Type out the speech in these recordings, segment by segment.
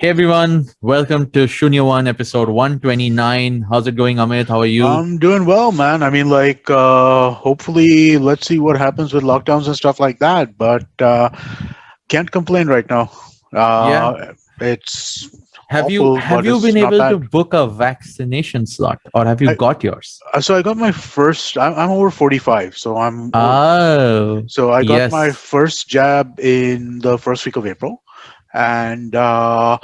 Hey everyone, welcome to Shunya One, episode 129. How's it going, Amit? How are you? I'm doing well, man. Hopefully, let's see what happens with lockdowns and stuff like that. But can't complain right now. Yeah. It's Have you awful, have but you it's been not able to bad. book a vaccination slot, or have you I, got yours? so I got my first. I'm over 45, so Oh, I got my yes, first jab in the first week of April. And I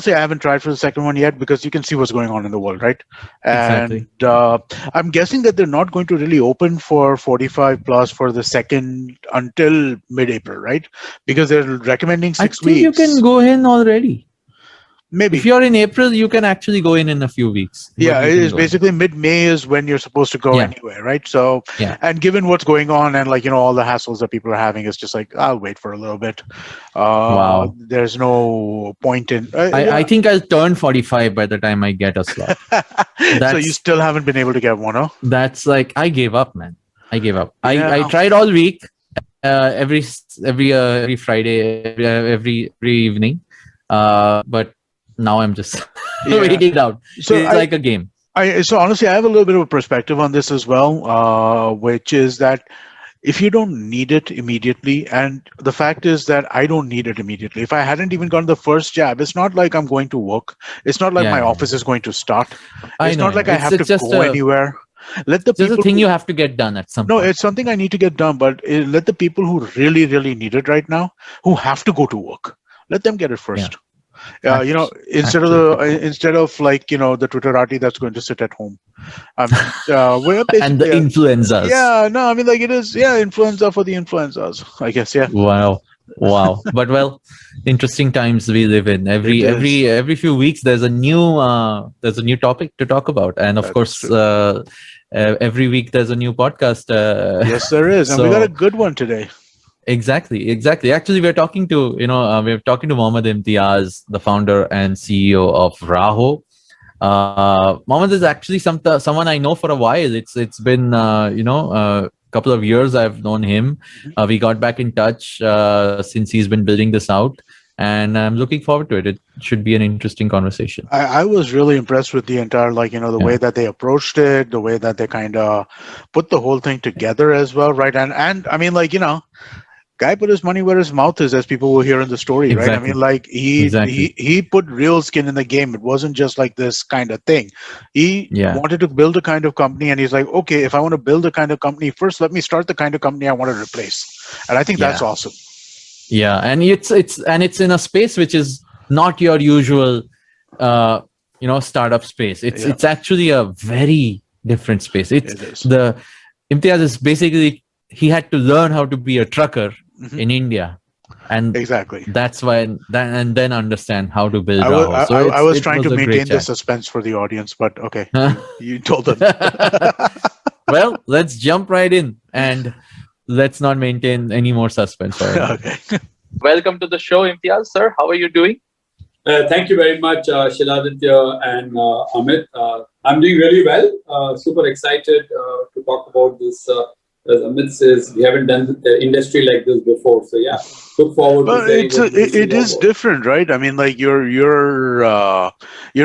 haven't tried for the second one yet because you can see what's going on in the world, right? exactly. And I'm guessing that they're not going to really open for 45 plus for the second until mid-April, right? Because they're recommending I six think you can weeks, go in already. If maybe. you're in April, you can actually go in a few weeks, but Yeah, you it can is go in. basically mid-May is when you're supposed to go Yeah, anyway, right? So, yeah. and given what's going on and all the hassles that people are having, it's just like I'll wait for a little bit. Wow. There's no point in I think I'll turn 45 by the time I get a slot. So you That's still haven't been able to get one, huh? that's like I gave up, man. I gave up. I Yeah, tried all week, every Friday, every evening. But now I'm just yeah. waiting it out. So It's like a game. so honestly, I have a little bit of a perspective on this as well, which is that if you don't need it immediately, and the fact is that I don't need it immediately. If I hadn't even gotten the first jab, it's not like I'm going to work. It's not like Yeah, my yeah, yeah. office is going to start. I It's know, not I know. like I It's have to it's just go a anywhere. Let the just a people thing who you have to get done at some no, point. it's something I need to get done, but let the people who really, really need it right now, who have to go to work, let them get it Yeah, first. actually. Instead of the Twitterati that's going to sit at home. We're And the basically influencers. yeah, no, I mean like it is influenza for the influencers, I guess. Yeah, Wow. Wow. But well, interesting times we live in. it is. Every few weeks there's a new topic to talk about. And of That's course true. every week there's a new podcast. Yes, there is, and we got a So good one today. exactly. Actually we're talking to Mohammed Imthiaz, the founder and CEO of Raaho. Mohammed is actually someone I know for a while. It's been couple of years I've known him. Mhm. We got back in touch since he's been building this out, and I'm looking forward to it. It should be an interesting conversation. I was really impressed with the entire, the Yeah, way that they approached it, the way that they kind of put the whole thing together as well, right? And I mean, guy put his money where his mouth is, as people will hear in the story, right? I mean, exactly, like exactly. he put real skin in the game. It wasn't just like this kind of thing. He Yeah, wanted to build a kind of company, and he's like, okay, if I want to build a kind of company, first let me start the kind of company I want to replace. And I think that's yeah, awesome. yeah. And it's in a space which is not your usual, startup space. It's Yeah, it's actually a very different space. It's it is. the Imtiaz is basically he had to learn how to be a trucker Mhm. in India, and Exactly. that's why and then understand how to build I was Raaho. So I was it trying to was a great maintain the chat. suspense for the audience, but okay, you told them. Well, let's jump right in and let's not maintain any more suspense for anybody. Okay. Welcome to the show, Imtiaz, sir. How are you doing? Thank you very much, Shiladitya and Amit. I'm doing really well. Super excited to talk about this. As Amit says, we haven't done the industry like this before. So yeah, look forward to Well, sharing what we it know is about. different, right? I mean, like you're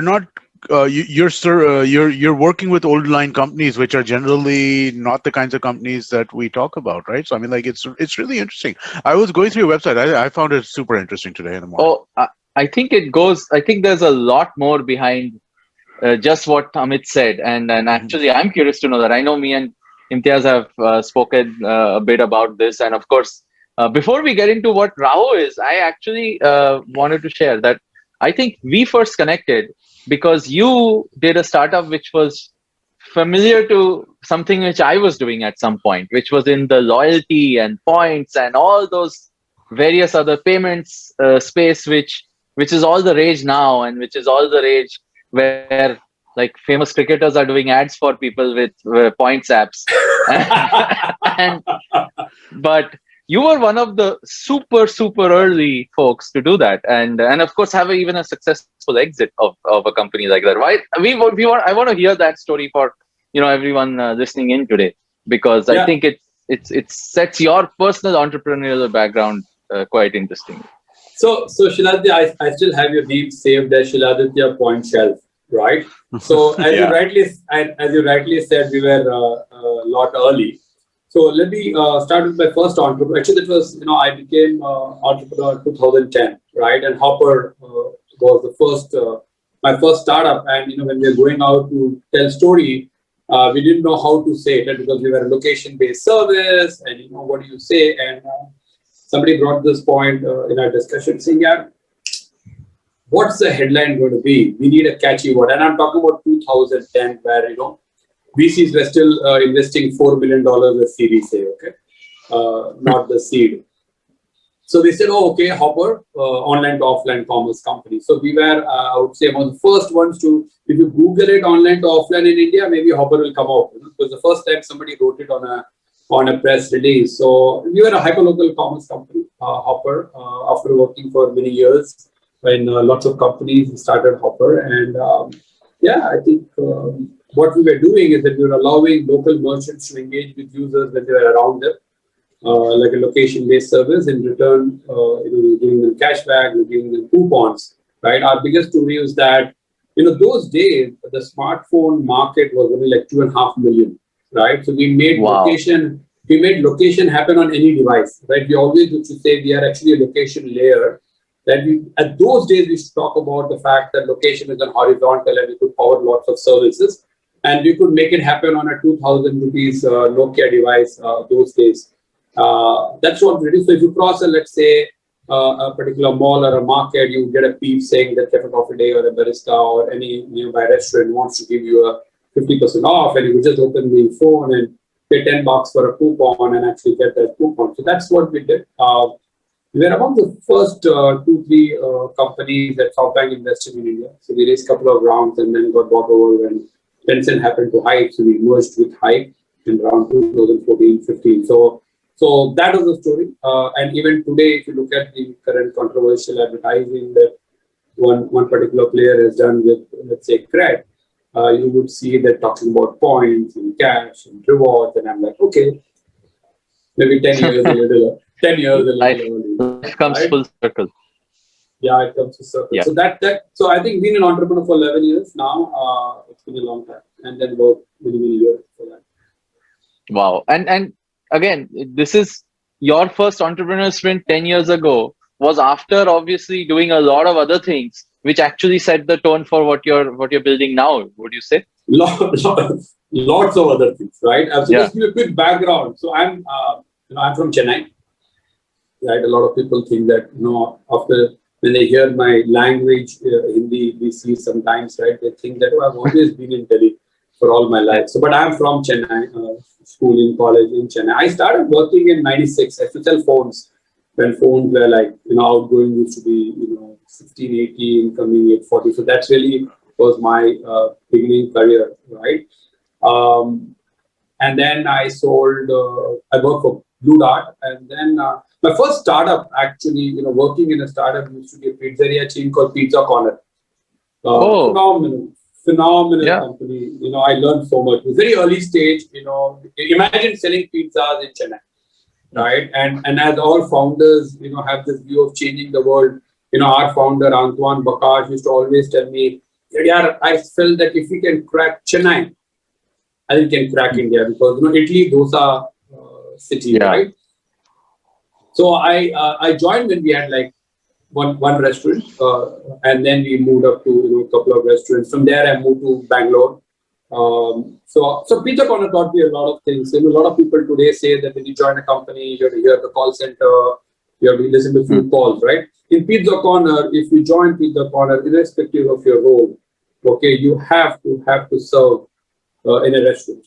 not you're working with old line companies, which are generally not the kinds of companies that we talk about, right? So I mean, like it's really interesting. I was going through your website. I found it super interesting today in the morning. Oh, I think I think there's a lot more behind just what Amit said. And Mhm. actually, I'm curious to know that. I know me and Imtiaz have spoken a bit about this. And of course, before we get into what Raaho is, I actually wanted to share that I think we first connected because you did a startup which was familiar to something which I was doing at some point, which was in the loyalty and points and all those various other payments space, which is all the rage now, and which is all the rage where like famous cricketers are doing ads for people with points apps. And but you were one of the super early folks to do that, and of course have even a successful exit of a company like that. Why we want I want to hear that story for everyone listening in today, because I Yeah, think it sets your personal entrepreneurial background quite interesting. So Shiladitya, I still have your name saved as Shiladitya Point Shelf, right? So Yeah. as you rightly said, we were a lot early. So let me start with my first entrepreneur. Actually, it was, I became entrepreneur in 2010, right? And Hopper was the first, my first startup. And when we were going out to tell story, we didn't know how to say it, right? Because we were a location-based service, and what do you say? And somebody brought this point in our discussion, saying, "Yeah, what's the headline going to be? We need a catchy word." And I'm talking about 2010, where VCs were still investing $4 million as Series A, okay, not the seed. So they said, "Oh, okay, Hopper, online to offline commerce company." So we were, I would say, among the first ones to, if you Google it, online to offline in India, maybe Hopper will come out. Because the first time somebody wrote it on a press release. So we were a hyperlocal commerce company, Hopper, after working for many years in lots of companies, we started Hopper. And yeah, I think what we were doing is that we were allowing local merchants to engage with users when they were around them. Like a location-based service. In return, we're giving them cashback, we're giving them coupons, right? Our biggest story is that, those days, the smartphone market was only like 2.5 million, right? So we made location happen on any device, right? We always used to say we are actually a location layer. That at those days, we should talk about the fact that location is on horizontal and we could power lots of services. And we could make it happen on a 2,000 rupees Nokia device those days. That's what we do. So if you cross let's say, a particular mall or a market, you get a peep saying that Cafe Coffee Day or a barista or any nearby restaurant wants to give you a 50% off, and you would just open the phone and pay $10 for a coupon and actually get that coupon. So that's what we did. We were among the first 2-3 companies that SoftBank invested in India. So we raised a couple of rounds and then got bought over when Tencent happened to Hype. So we merged with Hype in around 2014-15. So that was the story. And even today, if you look at the current controversial advertising that one particular player has done with, let's say, Cred, you would see that talking about points and cash and rewards. And I'm like, okay, maybe 10 years a little, 10 years a little early. Life comes right? full circle. Yeah, it comes to circle. Yeah. So I think being an entrepreneur for 11 years now, it's been a long time. And then work many years for that. Wow. And again, this is your first entrepreneur sprint 10 years ago was after obviously doing a lot of other things, which actually set the tone for what you're building now, would you say? Lots of other things, right? So just give a quick background. So I'm from Chennai, right? A lot of people think that, after when they hear my language, Hindi, BC sometimes, right? They think that, I've always been in Delhi for all my life. So, but I'm from Chennai, schooling, college in Chennai. I started working in 96. I used to sell phones when phones were like, outgoing used to be, 16, 18, incoming 840. So that's really was my beginning career, right? And then I sold, I worked for Blue Dart. And then my first startup, actually, working in a startup used to be a pizzeria chain called Pizza Corner. Phenomenal company. I learned so much. It was very early stage. Imagine selling pizzas in Chennai, right? And as all founders, have this view of changing the world. Our founder Antoine Bakash used to always tell me, "Yeah, I felt that if we can crack Chennai, I think we can crack India because Italy dosa city, right?" So I joined when we had like one restaurant, and then we moved up to a couple of restaurants. From there, I moved to Bangalore. So Pizza Corner taught me a lot of things. A lot of people today say that when you join a company, you have to hear the call center, you have to listen to a few calls, right? In Pizza Corner, if you join Pizza Corner, irrespective of your role, okay, you have to serve in a restaurant.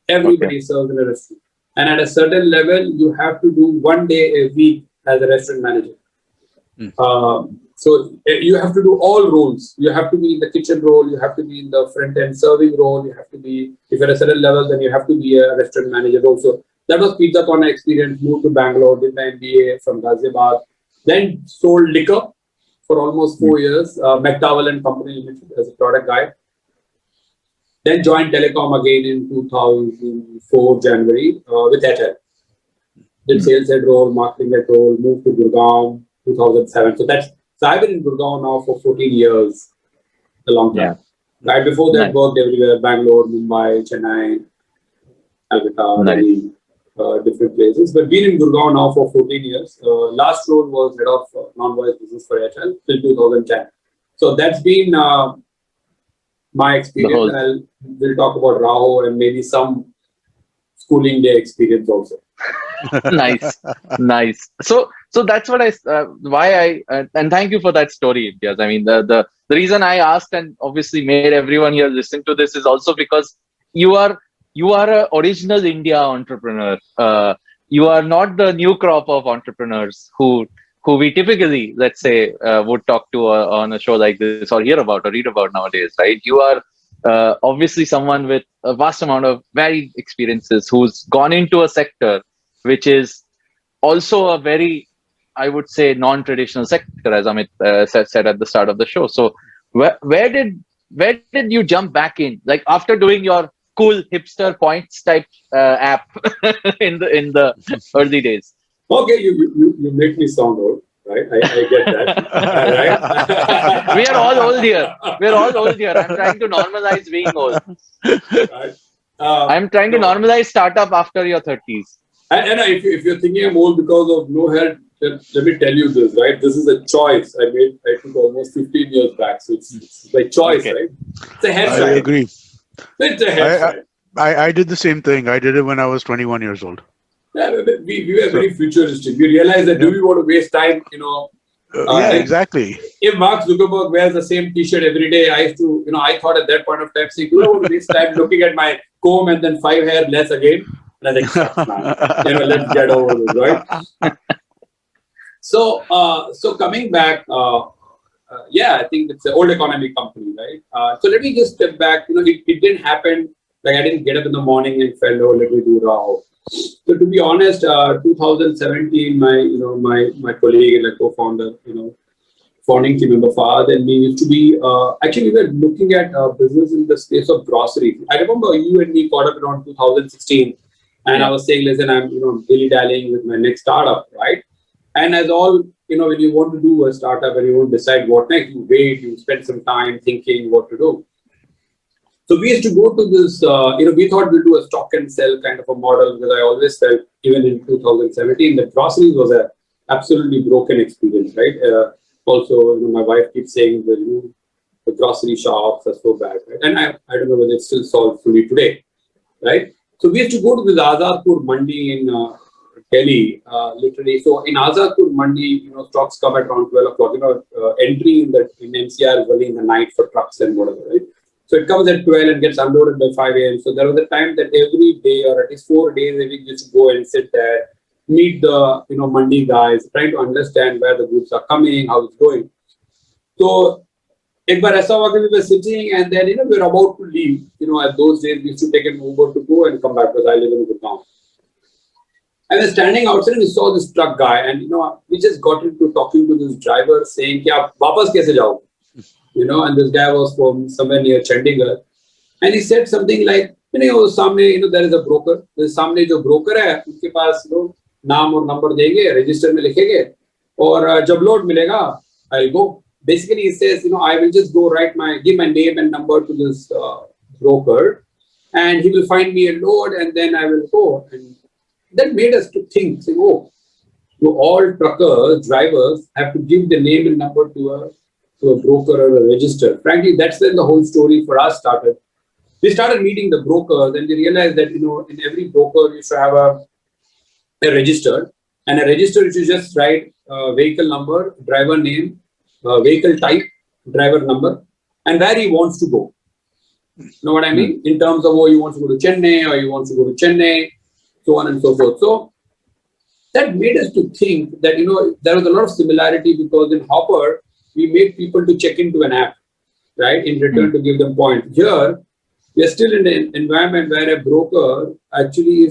Everybody serves in a restaurant, and at a certain level, you have to do 1 day a week as a restaurant manager. So you have to do all roles. You have to be in the kitchen role. You have to be in the front end serving role. You have to be, if you're at a certain level, then you have to be a restaurant manager also. That was Pizza Corner experience. Moved to Bangalore, did my MBA from Ghaziabad. Then sold liquor for almost 4 years. McDowell and Company Limited as a product guy. Then joined Telecom again in 2004 January with Airtel. Did sales head role, marketing head role, moved to Gurgaon. 2007. So I've been in Gurgaon now for 14 years, a long time. Yeah. Right before that, Nice. worked everywhere: Bangalore, Mumbai, Chennai, Calcutta, Nice. Delhi, different places. But been in Gurgaon now for 14 years. Last role was head of non-voice business for Airtel till 2010. So that's been my The experience, whole and we'll talk about Raaho and maybe some schooling day experience also. nice, nice. So that's what why and thank you for that story, Imtiaz. I mean, the reason I asked and obviously made everyone here listen to this is also because you are you are a original India entrepreneur. You are not the new crop of entrepreneurs who we typically, let's say, would talk to on a show like this or hear about or read about nowadays, right? You are obviously someone with a vast amount of varied experiences who's gone into a sector which is also a very, I would say, non-traditional sector, as Amit said at the start of the show. So where did you jump back in, like after doing your cool hipster points type app in the early days? Okay, you make me sound old, right? I get that, We are all old here. right? We're all old here. I'm trying to normalize being old. Right. I'm trying to No, normalize startup after your 30s. and if you're thinking I'm old because of no hair, then let me tell you this, right? This is a choice I made, I think, almost 15 years back. So it's by choice, Okay. right? It's a I hairstyle. agree. It's a I, hairstyle. I did the same thing. I did it when I was 21 years old. Yeah, we were So, very futuristic. We realized that do yep. we want to waste time, Yeah, if exactly. Mark Zuckerberg wears the same T-shirt every day, I used to, I thought at that point of time, saying, do I want to waste time looking at my comb and then 5 hair less again? And I think, shucks, man, let's get over this, right? So coming back, yeah, I think it's an old economy company, right? So let me just step back. It didn't happen. Like I didn't get up in the morning and felt, oh, let me do Raaho. So to be honest, 2017, my colleague and my co-founder, founding team member Fahad and me used to be actually we were looking at business in the space of grocery. I remember you and me caught up around 2016, and I Yeah. was saying, listen, I'm dilly dallying with my next startup, right? And as all when you want to do a startup and you want to decide what next, you wait, you spend some time thinking what to do. So we used to go to this, we thought we'll do a stock and sell kind of a model because I always felt, even in 2017, that groceries was a absolutely broken experience, right? Also, my wife keeps saying that the grocery shops are so bad, right? And I don't know whether it's still solved fully today, right? So we used to go to this Azadpur Mandi in Delhi, literally. So in Azadpur Mandi, stocks come at around 12 o'clock. Entry in NCR is only in the night for trucks and whatever, right? So it comes at 12 and gets unloaded by 5 a.m. So there was a time that every day or at least 4 days a week, you used to go and sit there, meet the Mandi guys, trying to understand where the goods are coming, how it's going. So एक बार ऐसा हुआ कि we were sitting and then we were about to leave. At those days we used to take an Uber to go and come back because I live in Gurgaon. I was standing outside and we saw this truck guy and we just got into talking to this driver saying कि आप वापस कैसे जाओ? And this guy was from somewhere near Chandigarh, and he said something like, सामने there is a broker. सामने जो broker है उसके पास नाम और नंबर देंगे, register में लिखेंगे और जब load मिलेगा, I'll go. Basically, he says, I will just go give my name and number to this broker, and he will find me a load, and then I will go. And that made us to think, say, oh, so all truckers, drivers have to give the name and number to a broker or a register. Frankly, that's when the whole story for us started. We started meeting the brokers, and we realized that in every broker you should have a register, and a register you should just write vehicle number, driver name, vehicle type, driver number, and where he wants to go. Know what I mean? In terms of, you want to go to Chennai or you want to go to Chennai, so on and so forth. So that made us to think that there was a lot of similarity because in Hopper we made people to check into an app, right? In return to give them points. Here we are still in an environment where a broker actually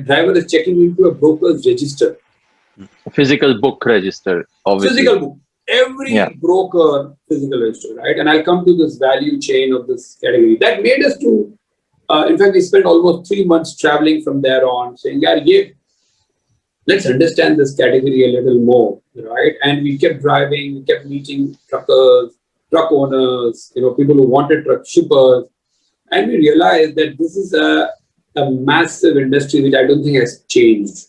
driver is checking into a broker's register. Physical book register, obviously. Physical book. Every broker physical register, right? And I'll come to this value chain of this category. That made us to, in fact, we spent almost 3 months traveling from there on, saying, yeah, let's understand this category a little more, right? And we kept driving, we kept meeting truckers, truck owners, people who wanted truck shippers, and we realized that this is a massive industry which I don't think has changed,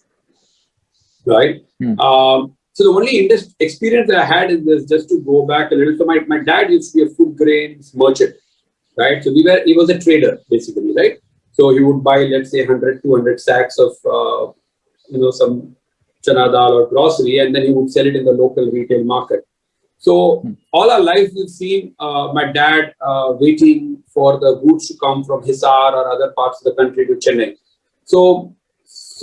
right? Hmm. So the only experience that I had in this, just to go back a little, so my dad used to be a food grains merchant, right? So he was a trader basically, right? So he would buy, let's say, 100, 200 sacks of, some chana dal or grocery, and then he would sell it in the local retail market. So all our life we've seen my dad waiting for the goods to come from Hisar or other parts of the country to Chennai. So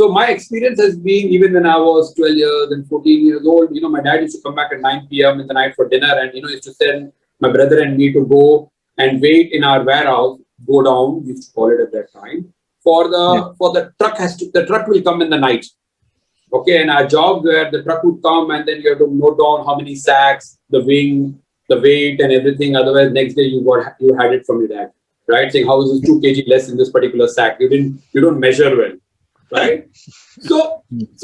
my experience has been, even when I was 12 years and 14 years old, my dad used to come back at 9 p.m. in the night for dinner, and used to send my brother and me to go and wait in our warehouse, go down, we used to call it at that time, for the truck will come in the night. Okay, and our job where the truck would come, and then you have to note down how many sacks, the wing, the weight, and everything. Otherwise, next day you had it from your dad, right? Saying how is this 2 kg less in this particular sack? You don't measure well, right? So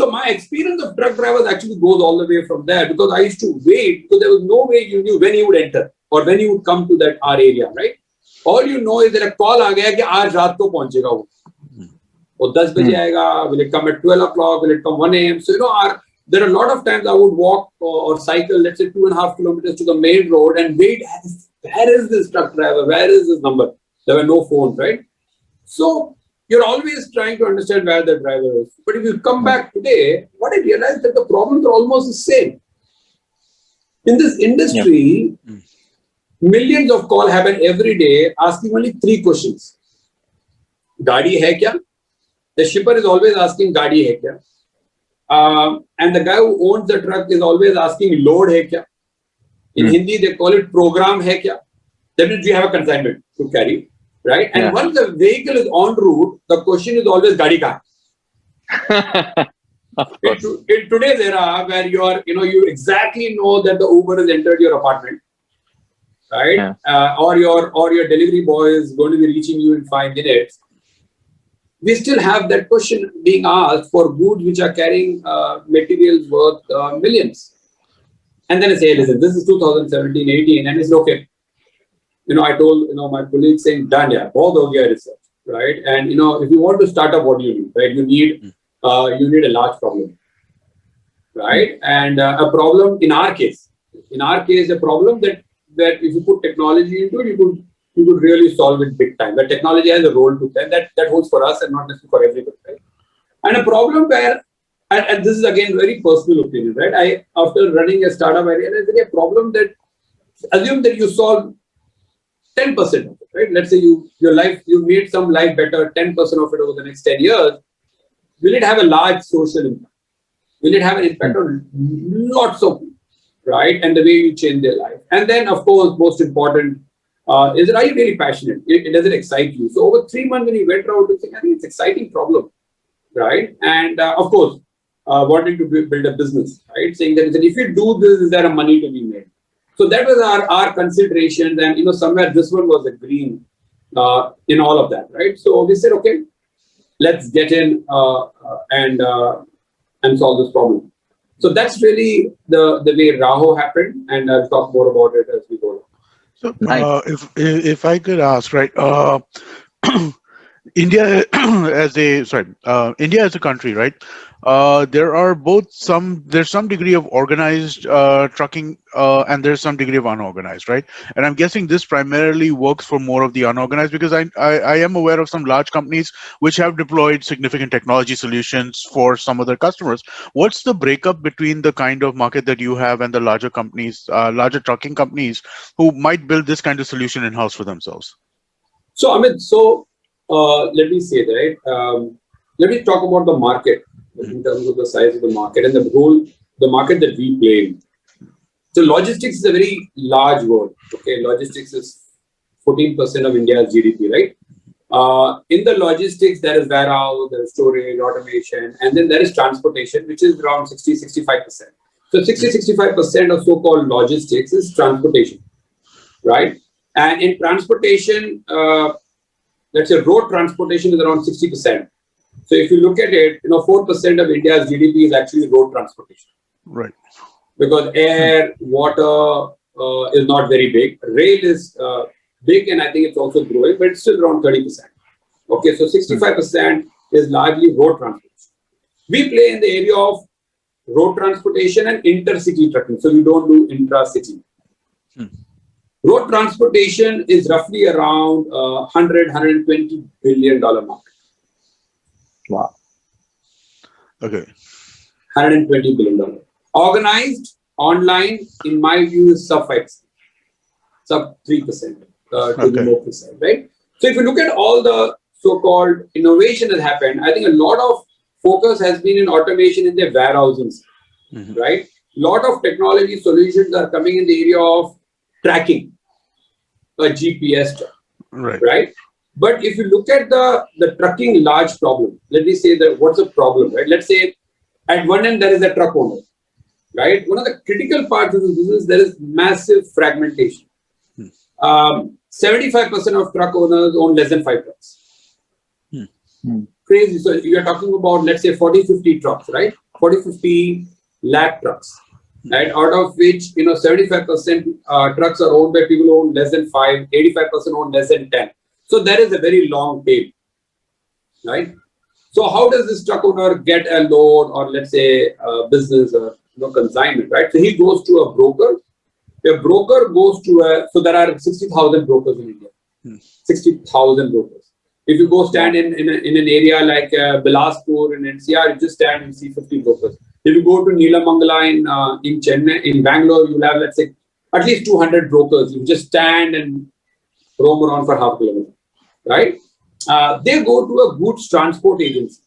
my experience of truck drivers actually goes all the way from there, because I used to wait, because there was no way you knew when he would enter or when he would come to that our area, right? All you know is that a call आ गया कि आज रात को पहुंचेगा वो. Or 10 बजे आएगा, will it come at 12 o'clock, will it come 1 a.m.? So, there are a lot of times I would walk or cycle, let's say 2.5 kilometers to the main road and wait, where is this truck driver? Where is this number? There were no phones, right? So, you're always trying to understand where the driver is. But if you come back today, what I realized that the problems are almost the same. In this industry, millions of calls happen every day asking only 3 questions. Gaadi hai kya? The shipper is always asking gaadi hai kya? And the guy who owns the truck is always asking load hai kya? In Hindi, they call it program hai kya? That means we have a consignment to carry, right? And once the vehicle is en route, the question is always gaadi ka hai? In today's era, where you exactly know that the Uber has entered your apartment, right? Or your delivery boy is going to be reaching you in 5 minutes. We still have that question being asked for goods which are carrying materials worth millions. And then I say, listen, this is 2017-18, and it's okay. I told my colleagues saying, done, yeah, bahut ho gaya research, right? And if you want to start up, what do you need, right? You need a large problem, right? And a problem in our case, a problem that if you put technology into it, you could really solve it big time. But technology has a role to play, and that holds for us and not necessarily for everybody, right? And a problem where, and this is again very personal opinion, right? After running a startup, I realized that a problem that, assume that you solve 10% of it, right? Let's say you made some life better, 10% of it over the next 10 years. Will it have a large social impact? Will it have an impact on lots of people, right? And the way you change their life. And then, of course, most important, are you really passionate? Does it excite you? So over 3 months when you went around to think, I think it's an exciting problem, right? And of course, wanting to build a business, right? Saying that if you do this, is there a money to be made? So that was our considerations, and somewhere this one was a green in all of that, right? So we said, okay, let's get in and solve this problem. So that's really the way Raaho happened, and I'll talk more about it as we go along. So, if I could ask, right, India India as a country, right? There's some degree of organized trucking, and there's some degree of unorganized, right? And I'm guessing this primarily works for more of the unorganized, because I am aware of some large companies which have deployed significant technology solutions for some of their customers. What's the breakup between the kind of market that you have and the larger companies, larger trucking companies who might build this kind of solution in-house for themselves? So, Amit, let me say that, let me talk about the market in terms of the size of the market and the market that we play in. So logistics is a very large word. Okay, logistics is 14% of India's GDP, right? In the logistics, there is warehouse, there is storage, automation, and then there is transportation, which is around 60-65%. So 60-65% of so-called logistics is transportation, right? And in transportation, let's say road transportation is around 60%. So if you look at it, 4% of India's GDP is actually road transportation. Right. Because air, water is not very big. Rail is big, and I think it's also growing, but it's still around 30%. Okay, so 65% is largely road transportation. We play in the area of road transportation and intercity trucking, so we don't do intra-city. Road transportation is roughly around $120 billion market. Wow. $120 Okay. billion. Organized online, in my view, is sub 5%, sub 3%, to be more precise, right? So if you look at all the so-called innovation that happened, I think a lot of focus has been in automation in the warehousing, right? A lot of technology solutions are coming in the area of tracking, a GPS track, right? But if you look at the trucking large problem, let me say that what's the problem, right? Let's say at one end there is a truck owner, right? One of the critical parts of the business, there is massive fragmentation. 75% of truck owners own less than 5 trucks. Crazy. So you're talking about, let's say 40-50 trucks, right? 40-50 lakh trucks, right? Out of which 75% trucks are owned by people who own less than 5, 85% own less than 10. So there is a very long tail, right? So how does this truck owner get a loan, or let's say business or consignment, right? So he goes to a broker. A broker goes to so there are 60,000 brokers in India. 60,000 brokers. If you go stand in an area like Bilaspur in NCR, you just stand and see 50 brokers. If you go to Neelamangala in Chennai, in Bangalore, you'll have, let's say, at least 200 brokers. You just stand and roam around for half a kilometer, right? They go to a goods transport agency,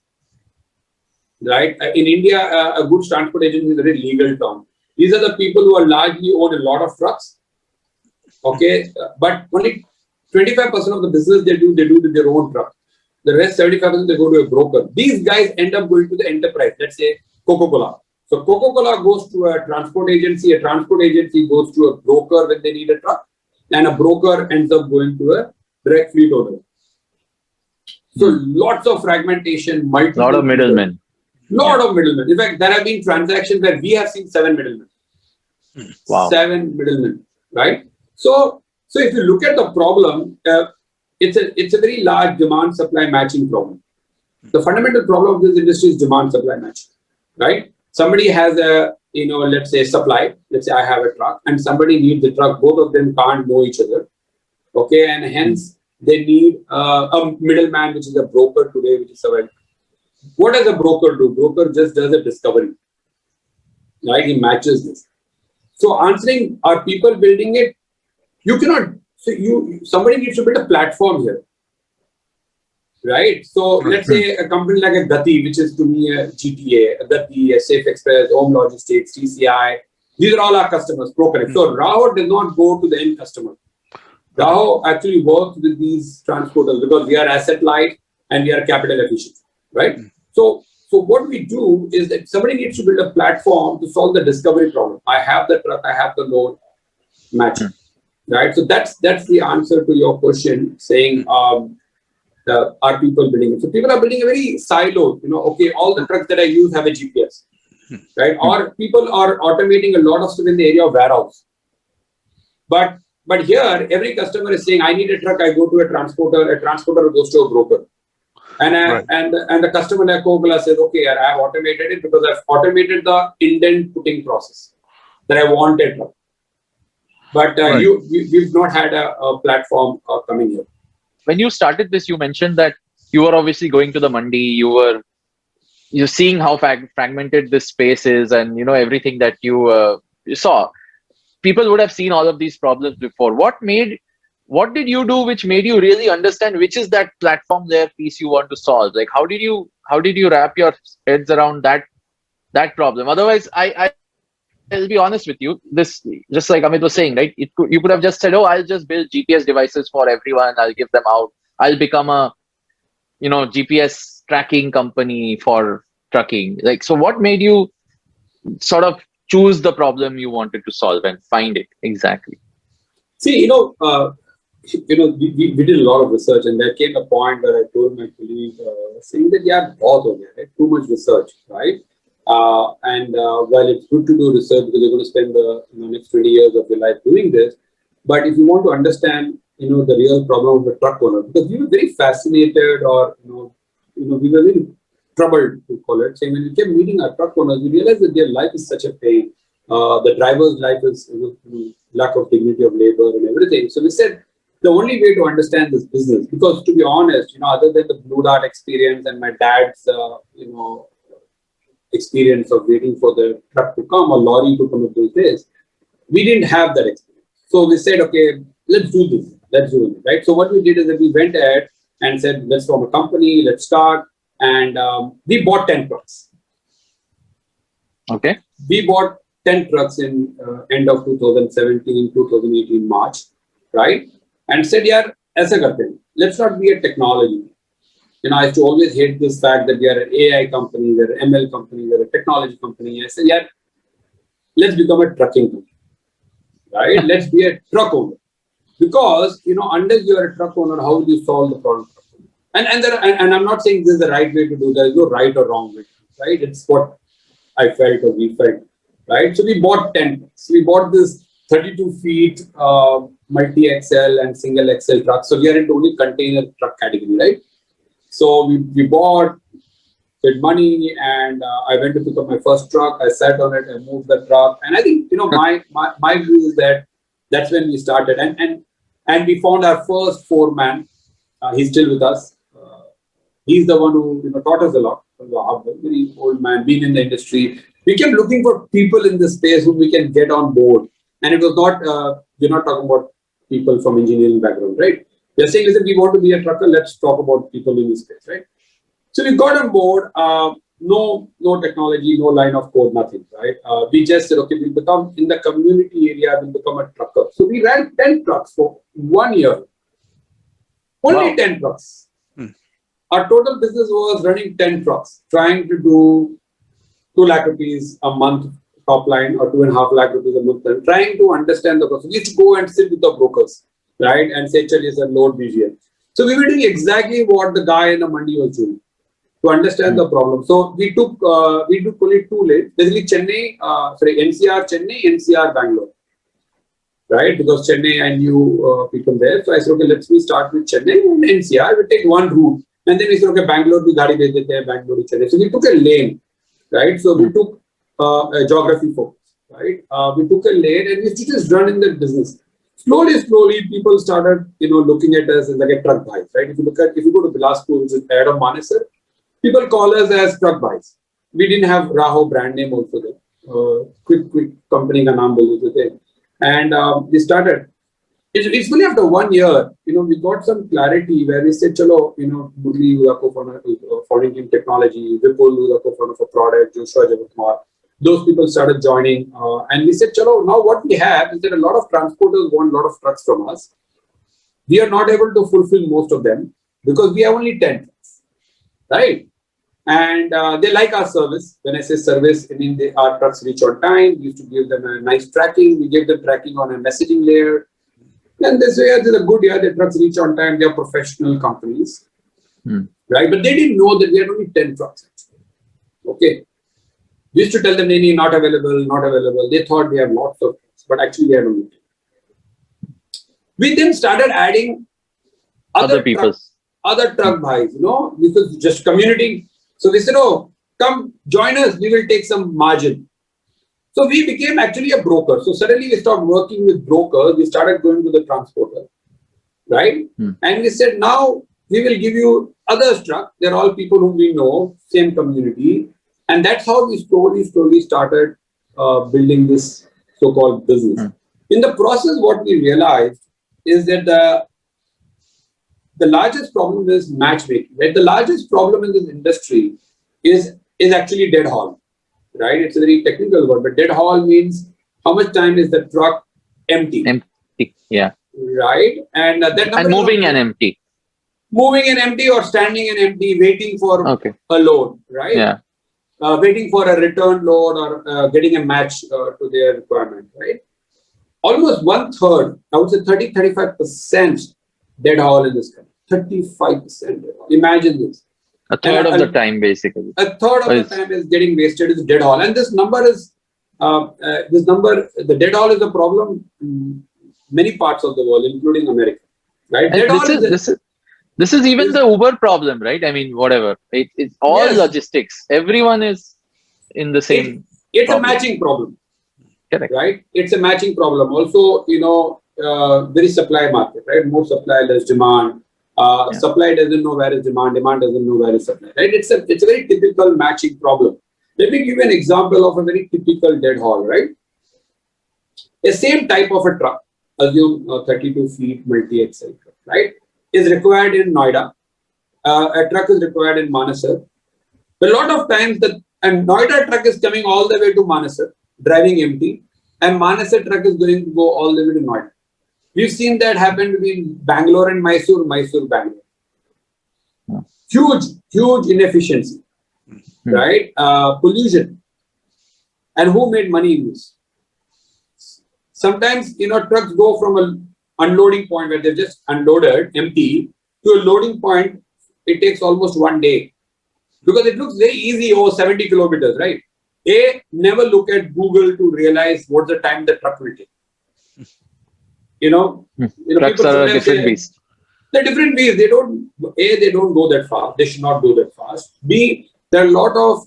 right? In India, a goods transport agency is a very legal term. These are the people who are largely own a lot of trucks, okay? But only 25% of the business they do with their own truck. The rest 75% they go to a broker. These guys end up going to the enterprise. Let's say Coca-Cola. So Coca-Cola goes to a transport agency goes to a broker when they need a truck, and a broker ends up going to a direct fleet owner. So lots of fragmentation, multiple. Lot of middlemen. Lot of middlemen. In fact, there have been transactions where we have seen 7 middlemen. Wow. 7 middlemen, right? So if you look at the problem, it's a very large demand-supply matching problem. The fundamental problem of this industry is demand-supply matching, right? Somebody has a, let's say supply. Let's say I have a truck and somebody needs the truck. Both of them can't know each other, okay? And hence they need a middleman, which is a broker today, which is available. What does a broker do? Broker just does a discovery, right? He matches this. So answering, are people building it? You cannot. So somebody needs to build a platform here, right? So let's say a company like a Gati, which is to me a GTA, a Gati, a Safe Express, Home Logistics, TCI. These are all our customers. ProConnect. So Raaho does not go to the end customer. Raaho actually works with these transporters because we are asset light and we are capital efficient, right? So what we do is that somebody needs to build a platform to solve the discovery problem. I have the truck, I have the load, match it, right? So that's the answer to your question, saying are people building it? So people are building a very siloed, okay, all the trucks that I use have a GPS, right? Or people are automating a lot of stuff in the area of warehouse. But here, every customer is saying, I need a truck, I go to a transporter goes to a broker. And the customer like Coca-Cola says, okay, I have automated it because I've automated the indent putting process that I want a truck. But we've not had a platform coming here. When you started this, you mentioned that you were obviously going to the mandi, you're seeing how fragmented this space is, and everything that you saw. People would have seen all of these problems before. What did you do which made you really understand which is that platform layer piece you want to solve? Like how did you wrap your heads around that problem? Otherwise, I'll be honest with you. This, just like Amit was saying, right? You could have just said, "Oh, I'll just build GPS devices for everyone. I'll give them out. I'll become a GPS tracking company for trucking." Like, so what made you sort of choose the problem you wanted to solve and find it exactly? See, we did a lot of research, and there came a point where I told my colleague, saying that, yeah, बहुत हो गया, right? Too much research, right? And while it's good to do research because you're going to spend the next 20 years of your life doing this, but if you want to understand, the real problem of the truck owner, because we were very fascinated, or we were very troubled, to call it. Saying when we kept meeting our truck owners, we realized that their life is such a pain. The driver's life is lack of dignity of labor and everything. So we said the only way to understand this business, because to be honest, other than the Blue Dart experience and my dad's, experience of waiting for the truck to come or lorry to come and do this, we didn't have that experience. So we said, okay, let's do this. Let's do it, right? So what we did is that we went ahead and said, let's form a company, let's start. And we bought 10 trucks. Okay. We bought 10 trucks in end of 2017, 2018 March, right? And said, yeah, aisa karte hain. Let's not be a technology. I used to always hate this fact that we are an AI company, we're an ML company, we're a technology company. I said, yeah, let's become a trucking company, right? Let's be a truck owner. Because, unless you are a truck owner, how will you solve the problem? And I'm not saying this is the right way to do. There is no right or wrong way, right? It's what I felt or we felt, right? So we bought 10 trucks. We bought this 32 feet multi-XL and single XL truck. So we are into only container truck category, right? So we bought, paid money, and I went to pick up my first truck. I sat on it, I moved the truck, and I think my view is that that's when we started, and we found our first foreman. He's still with us. He's the one who taught us a lot. A very old man, been in the industry. We kept looking for people in this space who we can get on board, and it was not. We're not talking about people from engineering background, right? They're saying, listen, we want to be a trucker. Let's talk about people in this space, right? So we got on board. No technology, no line of code, nothing, right? We just said, okay, we'll become in the community area. We'll become a trucker. So we ran 10 trucks for 1 year. Only 10 trucks. Our total business was running 10 trucks, trying to do 2 lakh rupees a month top line or 2.5 lakh rupees a month, and trying to understand the process. We used to go and sit with the brokers, right? And say, chaliye sir, load BGM. So we were doing exactly what the guy in the mandi was doing to understand the problem. So we took only 2 lanes, basically Chennai, NCR Chennai, NCR Bangalore, right? Because Chennai, I knew people there. So I said, okay, let's start with Chennai and NCR. We take one route. And then we said, okay, Bangalore bhi gaadi bhej dete hain, Bangalore to Chennai. So we took a lane, right? So we took a geography focus, right? We took a lane and we used to just run in the business. Slowly, people started, looking at us as like a truck guys, right? If you go to Bilaspur, which is ahead of Manesar, people call us as truck guys. We didn't have Raaho brand name also there. Quick company ka naam bol dete the. And we started. It's only after 1 year, we got some clarity where we said, chalo, Murli, who's a co-founder of founding team technology, Vipul, who's a co-founder for product, Joshua Jabakumar, those people started joining. And we said, chalo, now what we have is that a lot of transporters want a lot of trucks from us. We are not able to fulfill most of them because we have only 10 trucks, right? And they like our service. When I say service, I mean our trucks reach on time. We used to give them a nice tracking. We gave them tracking on a messaging layer. And they say, yeah, this is a good year. The trucks reach on time. They are professional companies, right? But they didn't know that we had only 10 trucks. Okay. We used to tell them, not available, not available. They thought we have lots of trucks, but actually we had only 10. We then started adding other truck bhais, this is just community. So we said, oh, come join us. We will take some margin. So we became actually a broker. So suddenly we stopped working with brokers. We started going to the transporter, right? And we said, now we will give you other truck. They're all people whom we know, same community. And that's how we slowly started building this so-called business. In the process, what we realized is that the largest problem is matchmaking. Right? The largest problem in this industry is actually dead haul. Right? It's a very technical word, but dead haul means how much time is the truck empty? Empty, yeah. Right? And and moving and empty. Moving and empty or standing and empty, waiting for a load, right? Yeah. Waiting for a return load or getting a match to their requirement, right? almost one third, I would say 35% dead haul in this country. 35% dead haul. Imagine this. A third of the time, basically. A third of the time is getting wasted is dead haul. And this number is, the dead haul is a problem in many parts of the world, including America. Right? This is even the Uber problem, right? I mean, whatever. It's all logistics. Everyone is in the same. It's a matching problem. Correct. Right? It's a matching problem. Also, there is supply market, right? More supply, less demand. Supply doesn't know where is demand. Demand doesn't know where is supply. Right? It's a very typical matching problem. Let me give you an example of a very typical dead haul. Right? The same type of a truck, assume 32 feet multi-axle truck, right, is required in Noida. A truck is required in Manesar. A lot of times, and Noida truck is coming all the way to Manesar, driving empty, and Manesar truck is going to go all the way to Noida. We've seen that happen between Bangalore and Mysore, Bangalore. Huge inefficiency, right? Pollution. And who made money in this? Sometimes, trucks go from an unloading point where they're just unloaded, empty, to a loading point. It takes almost 1 day. Because it looks very easy, 70 kilometers, right? Never look at Google to realize what the time the truck will take. Trucks are a different beast. They're different beasts. They don't go that fast. They should not go that fast. B, there are a lot of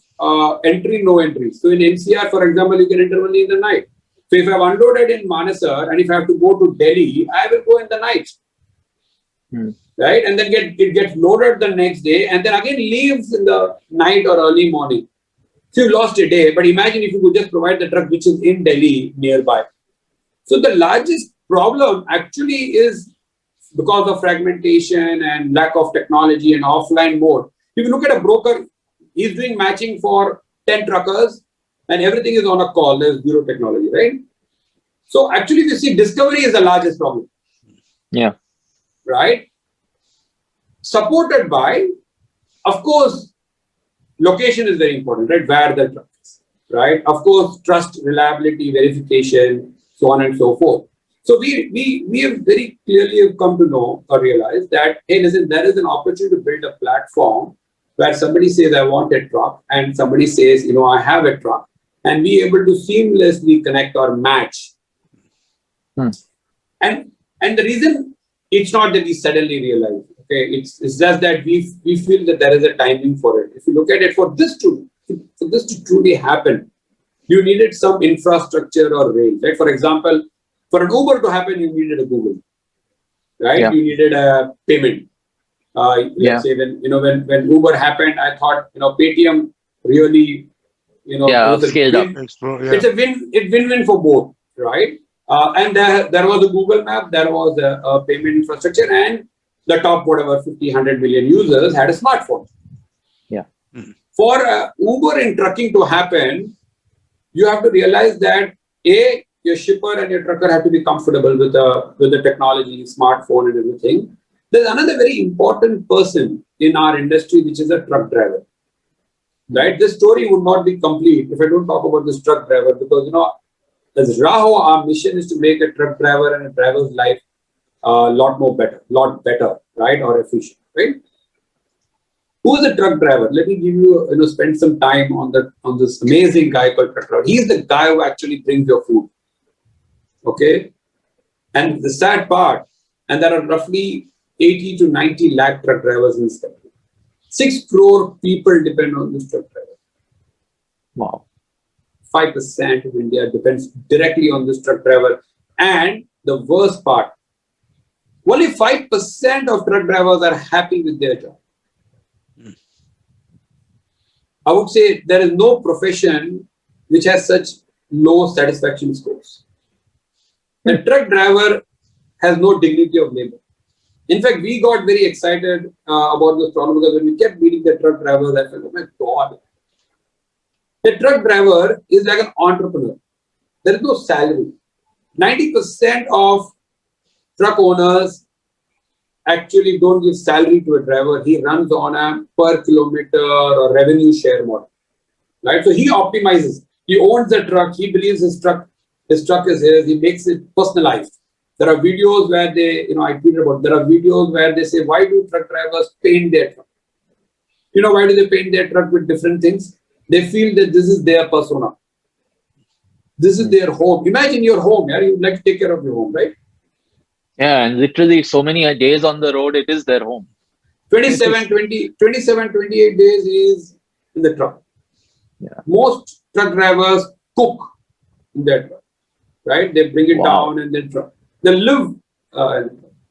no entries. So in NCR, for example, you can enter only in the night. So if I've unloaded in Manesar and if I have to go to Delhi, I will go in the night. Right? And then it gets loaded the next day and then again leaves in the night or early morning. So you lost a day. But imagine if you could just provide the truck which is in Delhi nearby. So the largest problem actually is because of fragmentation and lack of technology and offline mode. If you look at a broker, he's doing matching for 10 truckers and everything is on a call. There's zero technology, right? So actually, you see, discovery is the largest problem. Yeah. Right? Supported by, of course, location is very important, right? Where the truck is, right? Of course, trust, reliability, verification, so on and so forth. So we have very clearly come to know or realize that, hey, listen, there is an opportunity to build a platform where somebody says, I want a truck, and somebody says, I have a truck, and be able to seamlessly connect or match. And the reason it's not that we suddenly realize, okay, it's just that we feel that there is a timing for it. If you look at it, for this to truly happen, you needed some infrastructure or rails, right? For example, for an Uber to happen, you needed a Google, right? Yeah. You needed a payment. Let's say when Uber happened, I thought Paytm really scaled up. It's a win-win for both, right? And there was a Google Map, there was a payment infrastructure, and the top 50, 100 million users had a smartphone. Yeah. For Uber in trucking to happen, you have to realize that your shipper and your trucker have to be comfortable with the technology, smartphone, and everything. There's another very important person in our industry, which is a truck driver. Right? This story would not be complete if I don't talk about this truck driver, because as Raaho, our mission is to make a truck driver and a driver's life a lot better, right? Or efficient, right? Who is a truck driver? Let me give you, spend some time on this amazing guy called truck driver. He's the guy who actually brings your food. Okay? And the sad part, and there are roughly 80 to 90 lakh truck drivers in this country. 6 crore people depend on this truck driver. Wow. 5% of India depends directly on this truck driver. And the worst part, only 5% of truck drivers are happy with their job. I would say there is no profession which has such low satisfaction scores. The truck driver has no dignity of labor. In fact, we got very excited about this problem because when we kept meeting the truck drivers, I felt, oh my God. The truck driver is like an entrepreneur. There is no salary. 90% of truck owners actually don't give salary to a driver. He runs on a per kilometer or revenue share model. Right? So he optimizes. He owns the truck. He believes his truck His truck is his. He makes it personalized. There are videos where they, I tweeted about. There are videos where they say, why do truck drivers paint their truck? Why do they paint their truck with different things? They feel that this is their persona. This is their home. Imagine your home. Yeah, you like to take care of your home, right? Yeah, and literally so many days on the road, it is their home. 27, 28 days is in the truck. Yeah. Most truck drivers cook in their truck, right? They bring it down and then truck. They live,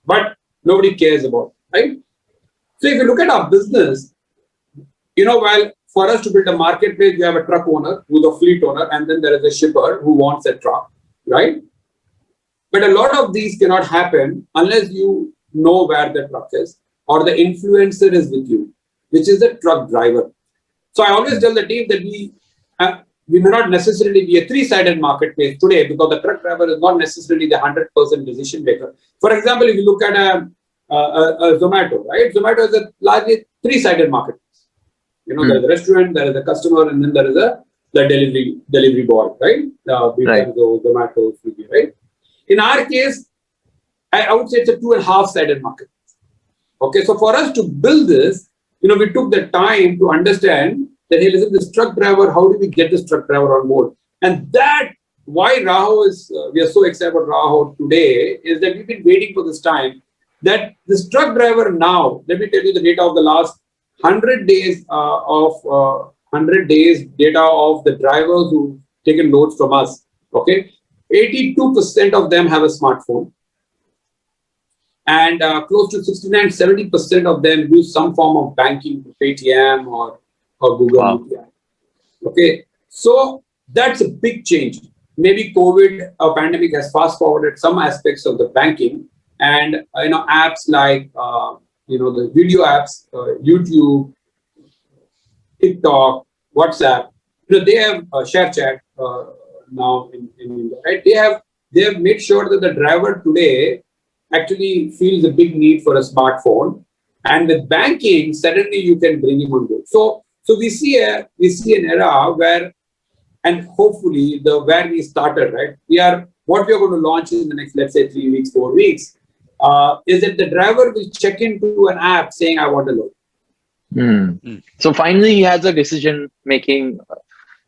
but nobody cares about it, right? So if you look at our business, while for us to build a marketplace, we have a truck owner who's a fleet owner, and then there is a shipper who wants a truck, right? But a lot of these cannot happen unless you know where the truck is or the influencer is with you, which is the truck driver. So I always tell the team that we may not necessarily be a three-sided marketplace today because the truck driver is not necessarily the 100% decision maker. For example, if you look at a Zomato, right? Zomato is a largely three-sided marketplace. There is a restaurant, there is a customer, and then there is the delivery boy, right? Right. Zomato, Swiggy, right? In our case, I would say it's a 2.5-sided market. Okay, so for us to build this, we took the time to understand that, hey, listen, this truck driver, how do we get this truck driver on board? And that, why Raaho is, we are so excited about Raaho today, is that we've been waiting for this time, that this truck driver now, let me tell you the data of the last 100 days data of the drivers who've taken loads from us, okay? 82% of them have a smartphone, and close to 69-70% of them use some form of banking, Paytm or Google UPI. Okay, so that's a big change. Maybe COVID or pandemic has fast forwarded some aspects of the banking, and apps like the video apps, YouTube, TikTok, WhatsApp. They have share chat. Now in India, right? They have made sure that the driver today actually feels a big need for a smartphone, and with banking, suddenly you can bring him on board. So we see an era where, and hopefully where we started, right? What we are going to launch in the next, let's say, 3 weeks, 4 weeks, is that the driver will check into an app saying, "I want a load." So finally, he has a decision-making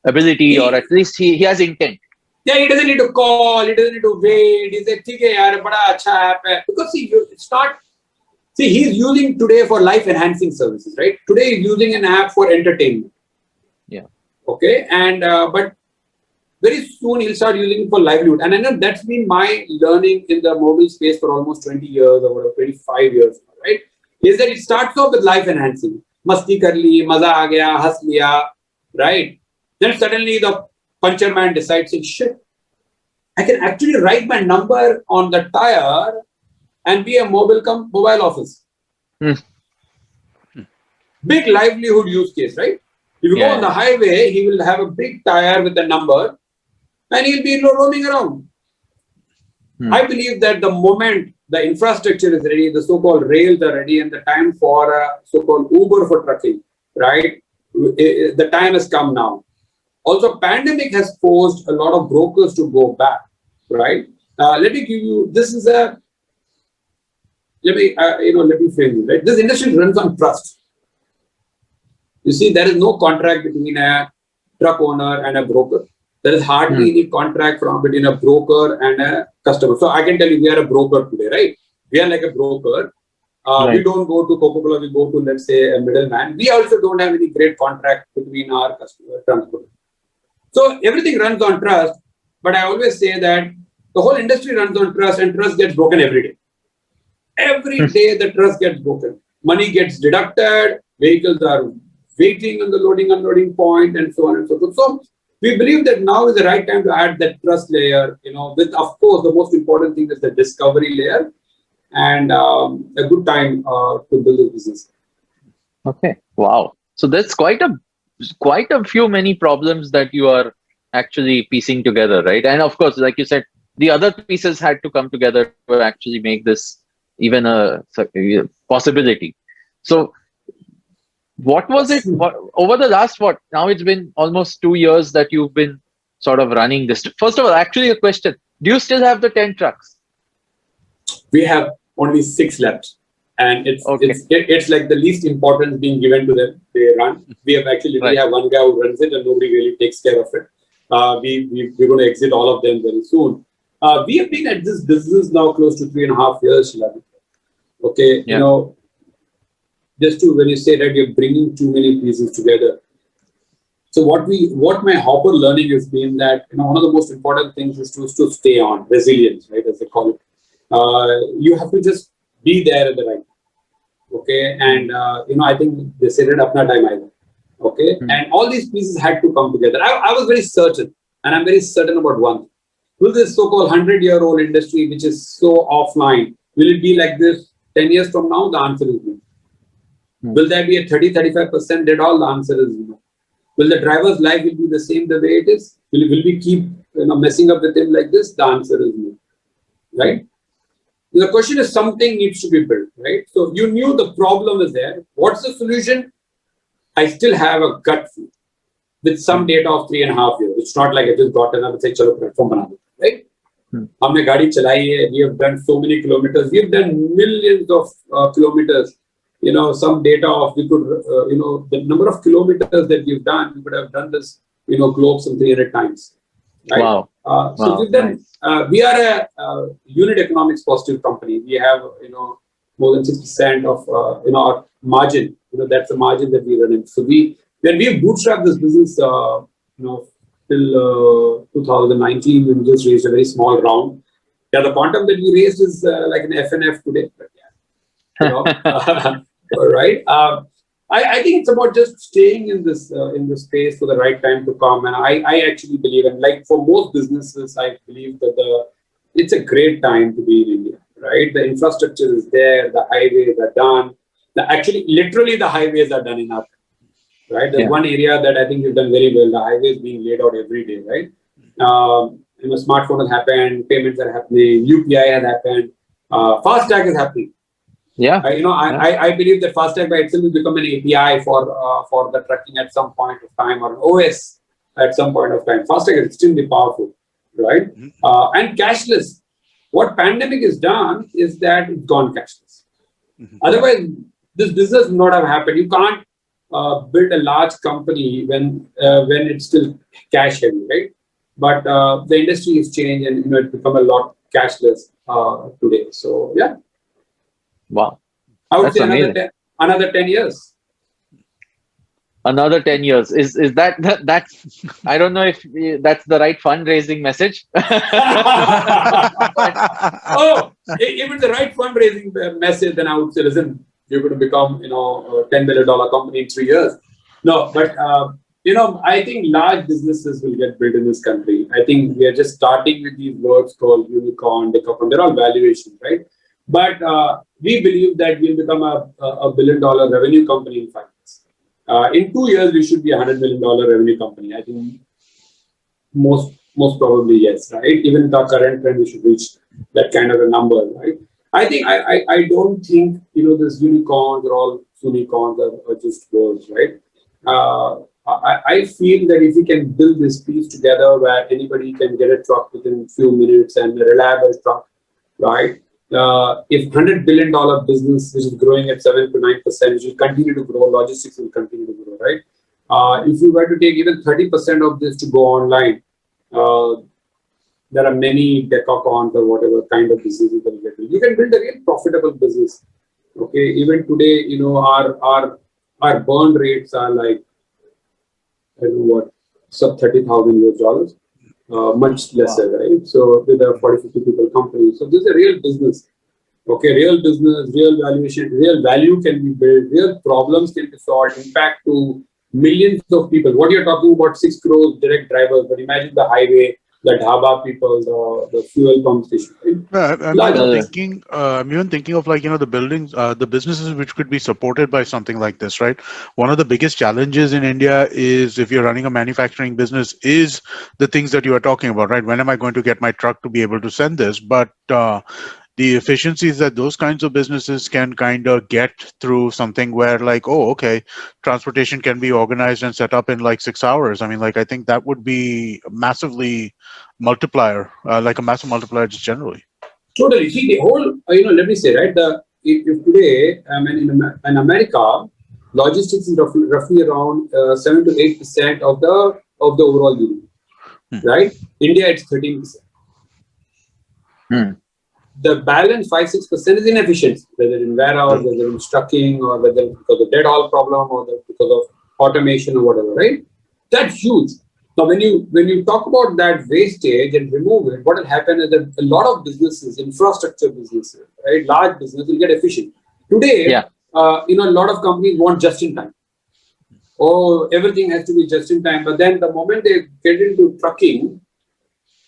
ability, or at least he has intent. Yeah, he doesn't need to call, he doesn't need to wait. He said, "Okay, yaar, bada acha app hai." Because he's using today for life-enhancing services, right? Today he's using an app for entertainment. Yeah. Okay, and but very soon he'll start using it for livelihood. And I know that's been my learning in the mobile space for almost 20 years or 25 years, right? Is that it starts off with life-enhancing. Masti kar li, maza aa gaya, has liya, right? Then suddenly the puncture man decides, shit, I can actually write my number on the tire and be a mobile office. Big livelihood use case, right? If you go on the highway, he will have a big tire with a number and he'll be roaming around. I believe that the moment the infrastructure is ready, the so-called rails are ready, and the time for a so-called Uber for trucking, right? The time has come now. Also, pandemic has forced a lot of brokers to go back, right? Let me give you, let me frame it, right? This industry runs on trust. You see, there is no contract between a truck owner and a broker. There is hardly any contract between a broker and a customer. So I can tell you, we are a broker today, right? We are like a broker. We don't go to Coca-Cola, we go to, let's say, a middleman. We also don't have any great contract between our customer transport. So everything runs on trust, but I always say that the whole industry runs on trust, and trust gets broken every day. Every day the trust gets broken. Money gets deducted, vehicles are waiting on the loading unloading point, and so on and so forth. So we believe that now is the right time to add that trust layer, with, of course, the most important thing is the discovery layer, and a good time to build a business. Okay. Wow. So that's quite a few many problems that you are actually piecing together, right? And of course, like you said, the other pieces had to come together to actually make this even a possibility. So what was it over the last, now it's been almost 2 years that you've been sort of running this? First of all, actually, a question: do you still have the 10 trucks? We have only 6 left, and Okay, it's like the least importance being given to them. They run. We have actually right. have one guy who runs it, and nobody really takes care of it. We're going to exit all of them very soon. We have been at this business now close to 3.5 years, Shiladitya. Okay, Yeah. Just to when you say that you're bringing too many pieces together. So what my Hopper learning has been that one of the most important things is to stay on resilience, right, as they call it. You have to just be there at the right time. Okay, and I think they said it apna time either. Okay, and all these pieces had to come together. I was very certain, and I'm very certain about one thing. Will this so-called 100-year-old industry, which is so offline, will it be like this 10 years from now? The answer is no. Will there be a 30-35% dead all? The answer is no. Will the driver's life will be the same the way it is? Will we keep messing up with him like this? The answer is no. Right? The question is something needs to be built, right? So you knew the problem is there. What's the solution? I still have a gut feel with some data of 3.5 years. It's not like I just got another say, chalo platform bana do, right? हमने गाड़ी चलाई है. We have done so many kilometers. We have done millions of kilometers. Some data of we could, the number of kilometers that we've done, we could have done this, globe some 300 times. Right? Wow. So we've done. Nice. We are a unit economics positive company. We have, more than 6% of, our margin. That's the margin that we run in. So when we bootstrapped this business, till 2019, we just raised a very small round. Yeah, the quantum that we raised is like an FNF today. But yeah, right. I think it's about just staying in this space for the right time to come. And I actually believe, and like for most businesses, I believe that it's a great time to be in India. Right, the infrastructure is there, the highways are done. Actually, literally, the highways are done in our country. Right, there's one area that I think you've done very well. The highways being laid out every day. Right, smartphone has happened, payments are happening, UPI has happened, FASTag is happening. Yeah. I believe that FASTag by itself will become an API for the tracking at some point of time, or an OS at some point of time. FASTag is extremely powerful, right? And cashless. What pandemic has done is that it's gone cashless. Otherwise, this business would not have happened. You can't build a large company when it's still cash heavy, right? But the industry has changed, and it's become a lot cashless today. So yeah. Wow. I would That's say amazing. another 10 years. Another 10 years. Is that's I don't know if that's the right fundraising message. Oh, if it's the right fundraising message, then I would say, listen, you're going to become, a $10 million company in 3 years. No, but I think large businesses will get built in this country. I think we are just starting with these words called unicorn, decacorn. They're all valuations, right? But we believe that we'll become a $1 billion revenue company in 5 years. In 2 years, we should be a $100 million revenue company. I think most probably yes, right? Even with our current trend, we should reach that kind of a number, right? I think I don't think this unicorns or all unicorns are just words, right? I feel that if we can build this piece together where anybody can get a truck within a few minutes and a reliable truck, right? If $100 billion business, which is growing at 7 to 9%, which will continue to grow, logistics will continue to grow, right? If you were to take even 30% of this to go online, there are many decacorns or whatever kind of businesses that you can build a real profitable business. Okay, even today, our burn rates are like, I don't know what, sub $30,000 US, much lesser, right? So with a 40-50 people company. So this is a real business. Okay, real business, real valuation, real value can be built, real problems can be solved, impact to millions of people. What you're talking about, 6 crores direct drivers, but imagine the highway, the dhaba people, the fuel pump station. I'm even thinking of the buildings, the businesses which could be supported by something like this, right? One of the biggest challenges in India is, if you're running a manufacturing business, is the things that you are talking about, right? When am I going to get my truck to be able to send this? But the efficiencies that those kinds of businesses can kind of get through something where like, oh, okay, transportation can be organized and set up in like 6 hours. I mean, like, I think that would be massively multiplier, like a massive multiplier just generally. Totally. See, the whole, let me say, right, if today, in America, logistics is roughly around 7 to 8% of the overall GDP, right? India, it's 13%. The balance 5-6% is inefficiency, whether in warehouse, whether in trucking, or whether because of dead all problem, or because of automation or whatever, right? That's huge. Now, when you talk about that wastage and remove it, what will happen is that a lot of businesses, infrastructure businesses, right, large business will get efficient. Today, a lot of companies want just in time. Oh, everything has to be just in time. But then the moment they get into trucking,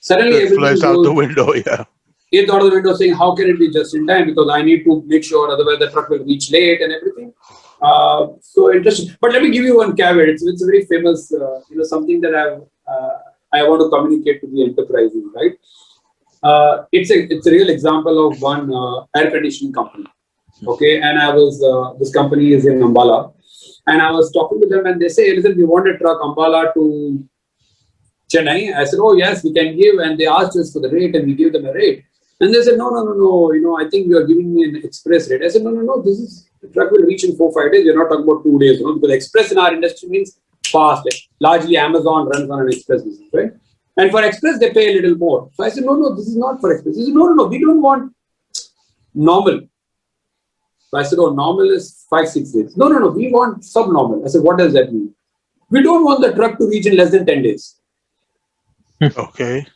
suddenly it flies out the window. Yeah. It's out of the window saying, how can it be just in time? Because I need to make sure, otherwise the truck will reach late and everything. So interesting. But let me give you one caveat. It's a very famous, something that I want to communicate to the enterprises, right? It's a real example of one air conditioning company. Okay, and this company is in Ambala, and I was talking to them, and they say, listen, we want a truck Ambala to Chennai. I said, oh yes, we can give, and they asked us for the rate, and we gave them a rate. And they said, no, I think you are giving me an express rate. I said, no, the truck will reach in 4-5 days. You're not talking about 2 days, because express in our industry means fast. Largely Amazon runs on an express business, right? And for express, they pay a little more. So I said, no, this is not for express. He said, no, we don't want normal. So I said, oh, normal is 5-6 days. No, we want subnormal. I said, what does that mean? We don't want the truck to reach in less than 10 days. Okay.